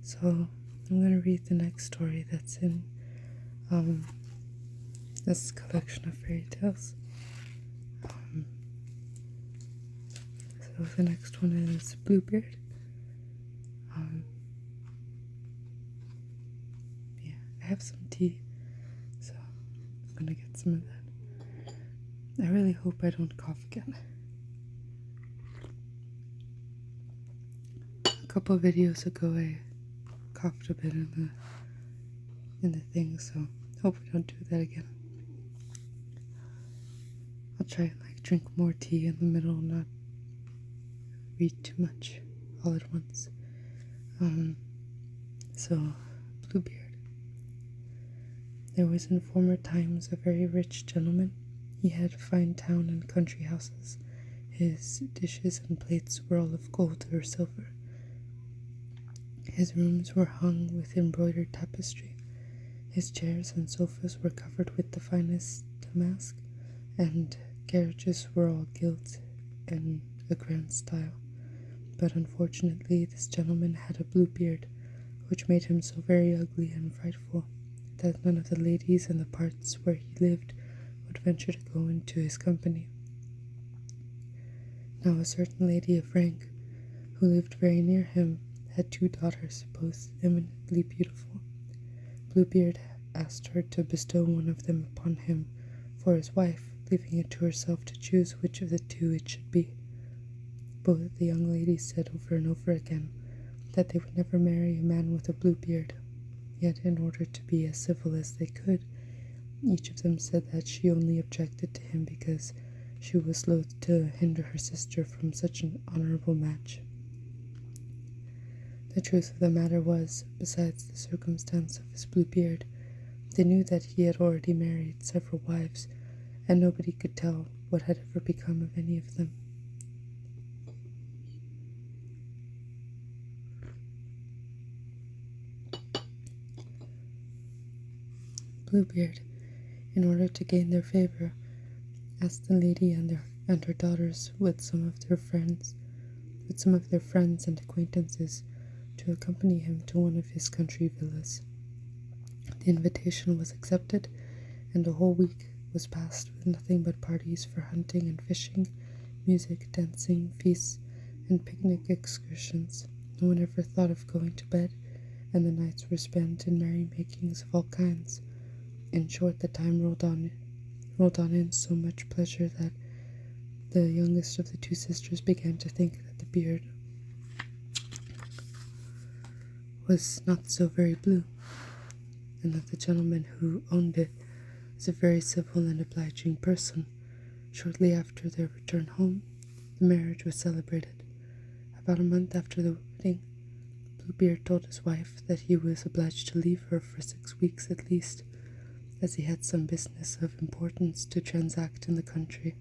So I'm going to read the next story that's in this collection of fairy tales. So the next one is Bluebeard. Yeah, I have some tea, so I'm going to get some of that. I really hope I don't cough again. A couple videos ago I coughed a bit in the thing, so hope I don't do that again. I'll try and drink more tea in the middle, not read too much all at once. So Bluebeard. There was in former times a very rich gentleman. He had a fine town and country houses. His dishes and plates were all of gold or silver. His rooms were hung with embroidered tapestry. His chairs and sofas were covered with the finest damask, and carriages were all gilt in a grand style. But unfortunately this gentleman had a blue beard, which made him so very ugly and frightful that none of the ladies in the parts where he lived would venture to go into his company. Now a certain lady of rank, who lived very near him, had 2 daughters, both eminently beautiful. Bluebeard asked her to bestow one of them upon him for his wife, leaving it to herself to choose which of the 2 it should be. Both the young ladies said over and over again that they would never marry a man with a blue beard, yet in order to be as civil as they could, each of them said that she only objected to him because she was loath to hinder her sister from such an honorable match. The truth of the matter was, besides the circumstance of his blue beard, they knew that he had already married several wives, and nobody could tell what had ever become of any of them. Bluebeard, in order to gain their favor, asked the lady and her daughters with some of their friends and acquaintances to accompany him to one of his country villas. The invitation was accepted, and a whole week was passed with nothing but parties for hunting and fishing, music, dancing, feasts, and picnic excursions. No one ever thought of going to bed, and the nights were spent in merry-makings of all kinds. In short, the time rolled on in so much pleasure that the youngest of the 2 sisters began to think that the beard was not so very blue, and that the gentleman who owned it was a very civil and obliging person. Shortly after their return home, the marriage was celebrated. About a month after the wedding, Bluebeard told his wife that he was obliged to leave her for 6 weeks at least, as he had some business of importance to transact in the country.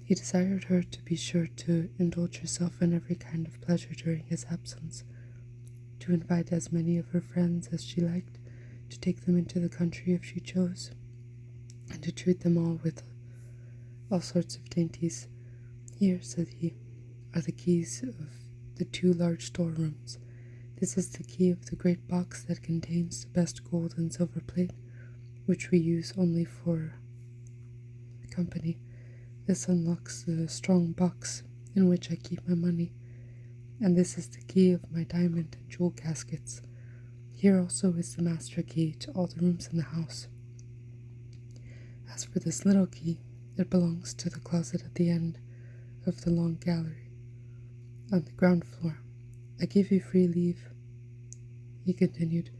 He desired her to be sure to indulge herself in every kind of pleasure during his absence, to invite as many of her friends as she liked, to take them into the country if she chose, and to treat them all with all sorts of dainties. Here, said he, are the keys of the 2 large storerooms. This is the key of the great box that contains the best gold and silver plate, which we use only for company. This unlocks the strong box in which I keep my money, and this is the key of my diamond and jewel caskets. Here also is the master key to all the rooms in the house. As for this little key, it belongs to the closet at the end of the long gallery on the ground floor. I give you free leave, he continued,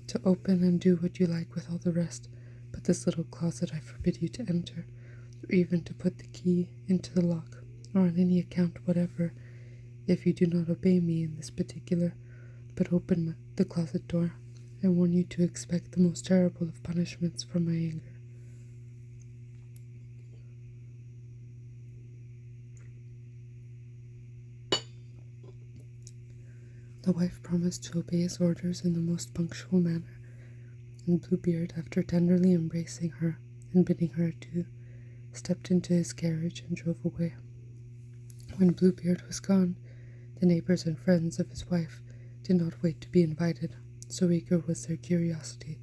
to open and do what you like with all the rest, but this little closet I forbid you to enter, or even to put the key into the lock, or on any account whatever, if you do not obey me in this particular, but open the closet door. I warn you to expect the most terrible of punishments for my anger. The wife promised to obey his orders in the most punctual manner, and Bluebeard, after tenderly embracing her and bidding her adieu, stepped into his carriage and drove away. When Bluebeard was gone, the neighbors and friends of his wife did not wait to be invited, so eager was their curiosity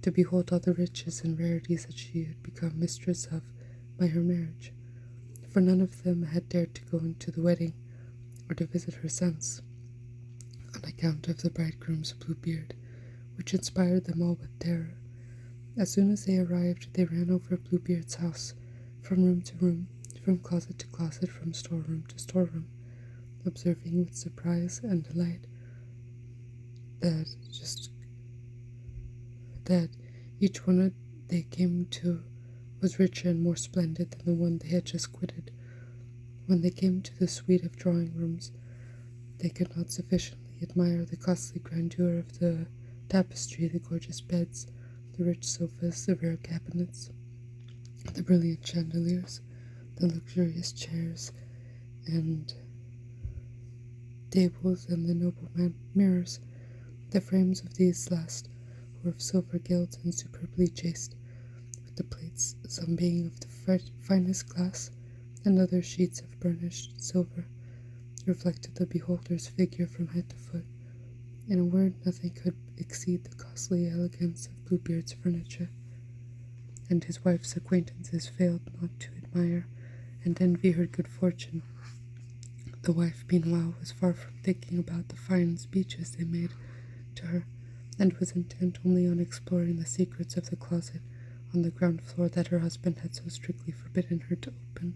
to behold all the riches and rarities that she had become mistress of by her marriage, for none of them had dared to go into the wedding or to visit her since, on account of the bridegroom's blue beard, which inspired them all with terror. As soon as they arrived, they ran over Bluebeard's house, from room to room, from closet to closet, from storeroom to storeroom, observing with surprise and delight that each one they came to was richer and more splendid than the one they had just quitted. When they came to the suite of drawing rooms, they could not sufficiently admire the costly grandeur of the tapestry, the gorgeous beds, the rich sofas, the rare cabinets, the brilliant chandeliers, the luxurious chairs and tables, and the noble mirrors. The frames of these last were of silver gilt and superbly chased, with the plates, some being of the finest glass, and other sheets of burnished silver, reflected the beholder's figure from head to foot. In a word, nothing could exceed the costly elegance of Bluebeard's furniture, and his wife's acquaintances failed not to admire and envy her good fortune. The wife, meanwhile, was far from thinking about the fine speeches they made to her, and was intent only on exploring the secrets of the closet on the ground floor that her husband had so strictly forbidden her to open.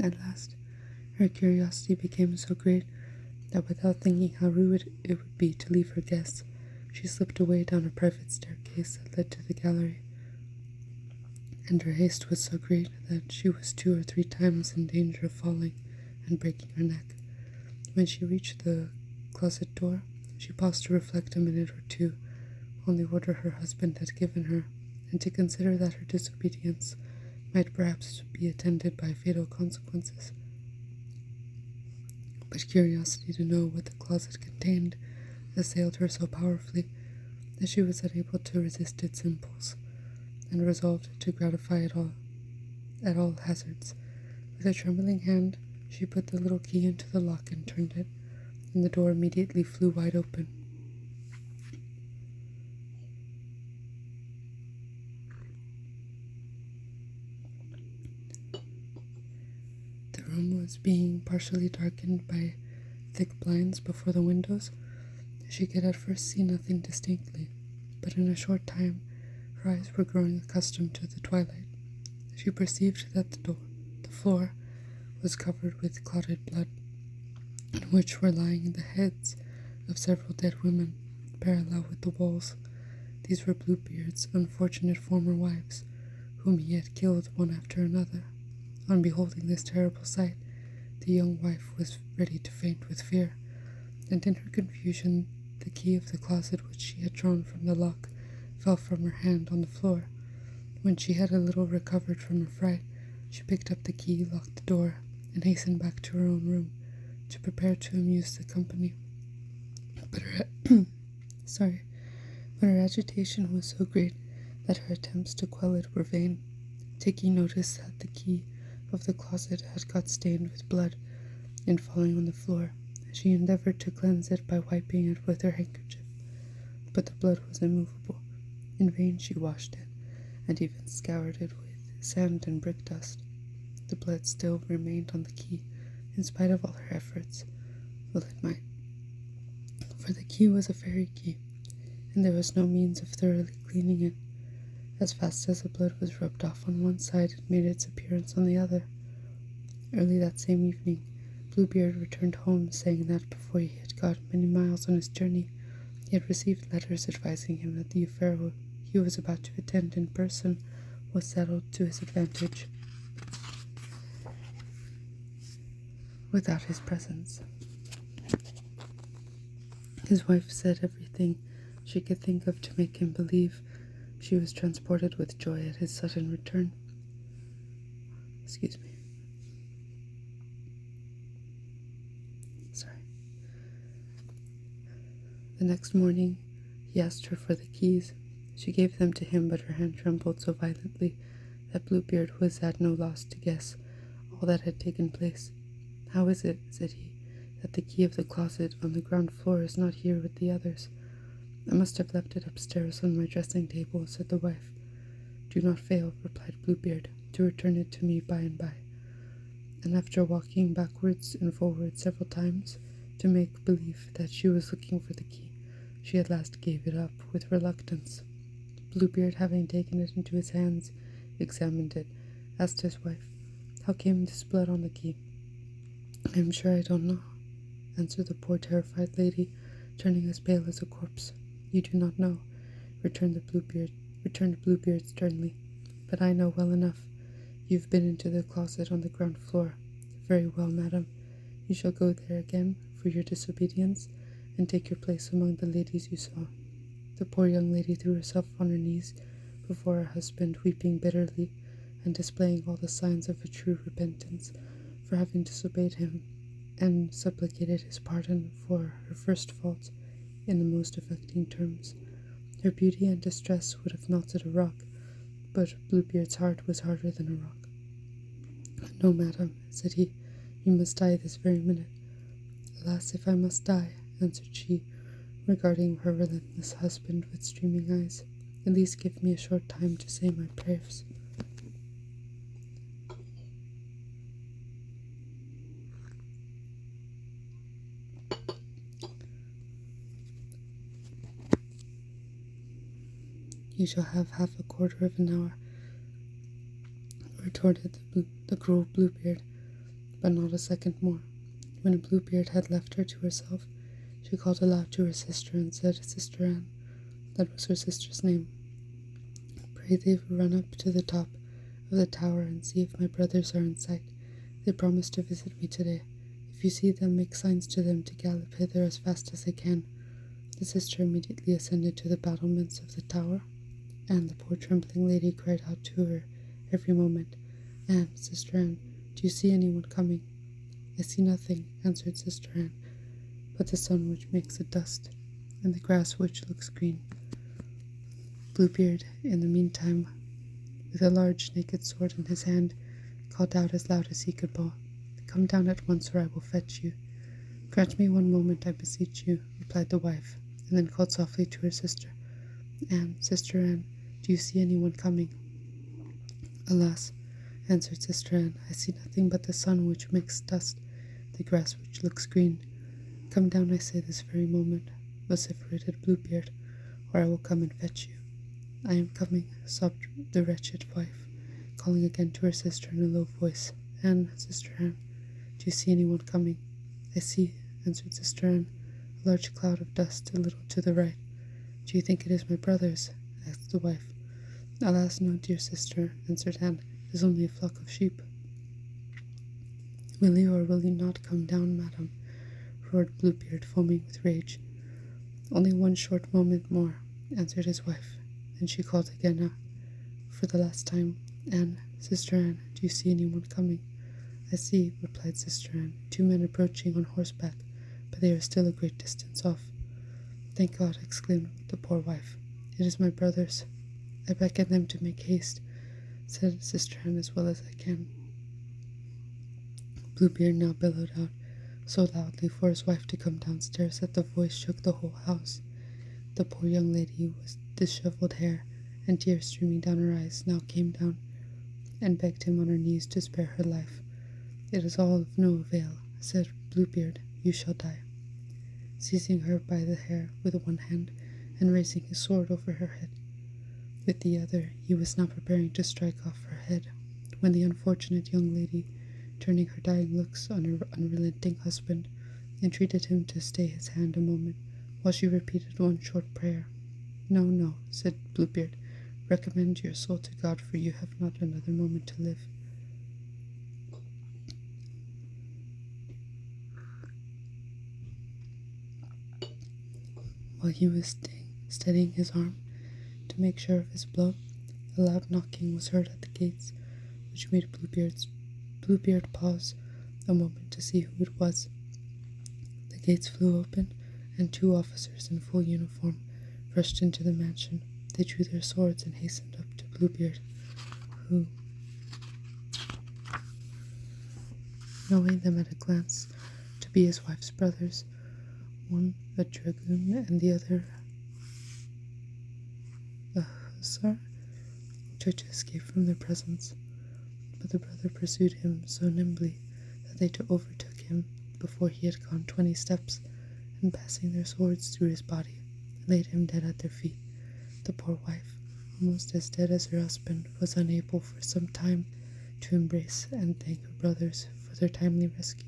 At last, her curiosity became so great that without thinking how rude it would be to leave her guests, she slipped away down a private staircase that led to the gallery, and her haste was so great that she was 2 or 3 times in danger of falling and breaking her neck. When she reached the closet door, she paused to reflect a minute or two on the order her husband had given her, and to consider that her disobedience might perhaps be attended by fatal consequences. But curiosity to know what the closet contained assailed her so powerfully that she was unable to resist its impulse, and resolved to gratify it at all hazards. With a trembling hand, she put the little key into the lock and turned it, and the door immediately flew wide open. The room was being partially darkened by thick blinds before the windows. She could at first see nothing distinctly, but in a short time her eyes were growing accustomed to the twilight. She perceived that the floor was covered with clotted blood, in which were lying the heads of several dead women, parallel with the walls. These were Bluebeard's unfortunate former wives, whom he had killed one after another. On beholding this terrible sight, the young wife was ready to faint with fear, and in her confusion the key of the closet which she had drawn from the lock fell from her hand on the floor. When she had a little recovered from her fright, she picked up the key, locked the door, and hastened back to her own room to prepare to amuse the company. But her agitation was so great that her attempts to quell it were vain. Taking notice that the key of the closet had got stained with blood in falling on the floor, she endeavored to cleanse it by wiping it with her handkerchief, but the blood was immovable. In vain she washed it, and even scoured it with sand and brick dust. The blood still remained on the key, in spite of all her efforts. Well, it might, for the key was a fairy key, and there was no means of thoroughly cleaning it. As fast as the blood was rubbed off on one side, it made its appearance on the other. Early that same evening, Bluebeard returned home, saying that before he had got many miles on his journey, he had received letters advising him that the affair he was about to attend in person was settled to his advantage, without his presence. His wife said everything she could think of to make him believe. She was transported with joy at his sudden return. The next morning, he asked her for the keys. She gave them to him, but her hand trembled so violently that Bluebeard was at no loss to guess all that had taken place. "How is it," said he, "that the key of the closet on the ground floor is not here with the others?" "I must have left it upstairs on my dressing table," said the wife. "Do not fail," replied Bluebeard, "to return it to me by and by." And after walking backwards and forwards several times to make believe that she was looking for the key, she at last gave it up with reluctance. Bluebeard, having taken it into his hands, examined it, asked his wife, "How came this blood on the key?" "I am sure I don't know," answered the poor terrified lady, turning as pale as a corpse. "You do not know," returned Bluebeard sternly, "but I know well enough. You've been into the closet on the ground floor. Very well, madam. You shall go there again for your disobedience, and take your place among the ladies you saw." The poor young lady threw herself on her knees before her husband, weeping bitterly, and displaying all the signs of a true repentance for having disobeyed him, and supplicated his pardon for her first fault in the most affecting terms. Her beauty and distress would have melted a rock, but Bluebeard's heart was harder than a rock. "No, madam," said he, "you must die this very minute." "Alas, if I must die," answered she, regarding her relentless husband with streaming eyes, "at least give me a short time to say my prayers." "You shall have half a quarter of an hour," retorted the cruel Bluebeard, but not a second more. When Bluebeard had left her to herself, she called aloud to her sister and said, "Sister Anne," that was her sister's name, "pray thee run up to the top of the tower and see if my brothers are in sight. They promised to visit me today. If you see them, make signs to them to gallop hither as fast as they can." The sister immediately ascended to the battlements of the tower, and the poor trembling lady cried out to her every moment, "Anne, Sister Anne, do you see anyone coming?" "I see nothing," answered Sister Anne, "but the sun which makes it dust, and the grass which looks green." Bluebeard, in the meantime, with a large naked sword in his hand, called out as loud as he could bawl, "Come down at once, or I will fetch you." "Grant me one moment, I beseech you," replied the wife, and then called softly to her sister, "Anne, Sister Anne, do you see anyone coming?" "Alas," answered Sister Anne, "I see nothing but the sun which makes dust, the grass which looks green." "Come down, I say, this very moment," vociferated Bluebeard, "or I will come and fetch you." "I am coming," sobbed the wretched wife, calling again to her sister in a low voice, "Anne, Sister Anne, do you see anyone coming?" "I see," answered Sister Anne, "a large cloud of dust a little to the right." "Do you think it is my brothers?" asked the wife. "Alas, no, dear sister," answered Anne, "it is only a flock of sheep." "Will you or will you not come down, madam?" roared Bluebeard, foaming with rage. "Only one short moment more," answered his wife, and she called again for the last time, "Anne, Sister Anne, do you see anyone coming?" "I see," replied Sister Anne, "two men approaching on horseback, but they are still a great distance off." "Thank God," exclaimed the poor wife, "it is my brothers." "I beckon them to make haste," said Sister Anne, "as well as I can." Bluebeard now bellowed out so loudly for his wife to come downstairs that the voice shook the whole house. The poor young lady, with disheveled hair and tears streaming down her eyes, now came down and begged him on her knees to spare her life. "It is all of no avail," said Bluebeard, "you shall die." Seizing her by the hair with one hand and raising his sword over her head with the other, he was now preparing to strike off her head, when the unfortunate young lady, turning her dying looks on her unrelenting husband, entreated him to stay his hand a moment, while she repeated one short prayer. "No, no," said Bluebeard, "recommend your soul to God, for you have not another moment to live." While he was steadying his arm to make sure of his blow, a loud knocking was heard at the gates, which made Bluebeard pause a moment to see who it was. The gates flew open, and two officers in full uniform rushed into the mansion. They drew their swords and hastened up to Bluebeard, who, knowing them at a glance to be his wife's brothers, one a dragoon and the other a hussar, tried to escape from their presence, but the brother pursued him so nimbly that they overtook him before he had gone 20 steps, and passing their swords through his body, laid him dead at their feet. The poor wife, almost as dead as her husband, was unable for some time to embrace and thank her brothers for their timely rescue.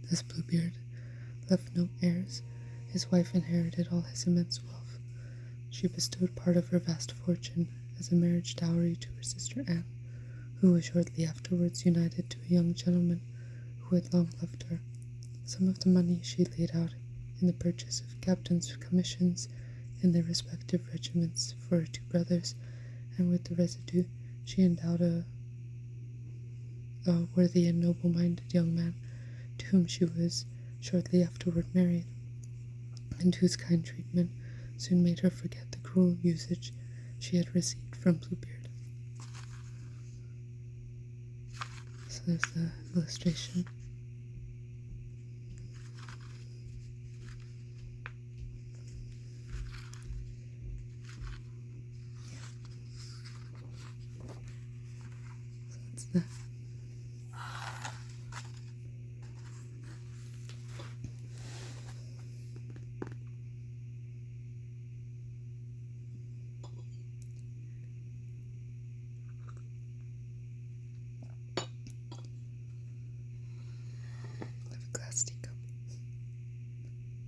As Bluebeard left no heirs, his wife inherited all his immense wealth. She bestowed part of her vast fortune as a marriage dowry to her sister Anne, who was shortly afterwards united to a young gentleman who had long loved her. Some of the money she laid out in the purchase of captains' commissions in their respective regiments for her 2 brothers, and with the residue she endowed a worthy and noble-minded young man, to whom she was shortly afterward married, and whose kind treatment soon made her forget the cruel usage she had received from Bluebeard. So there's the illustration. So that's that.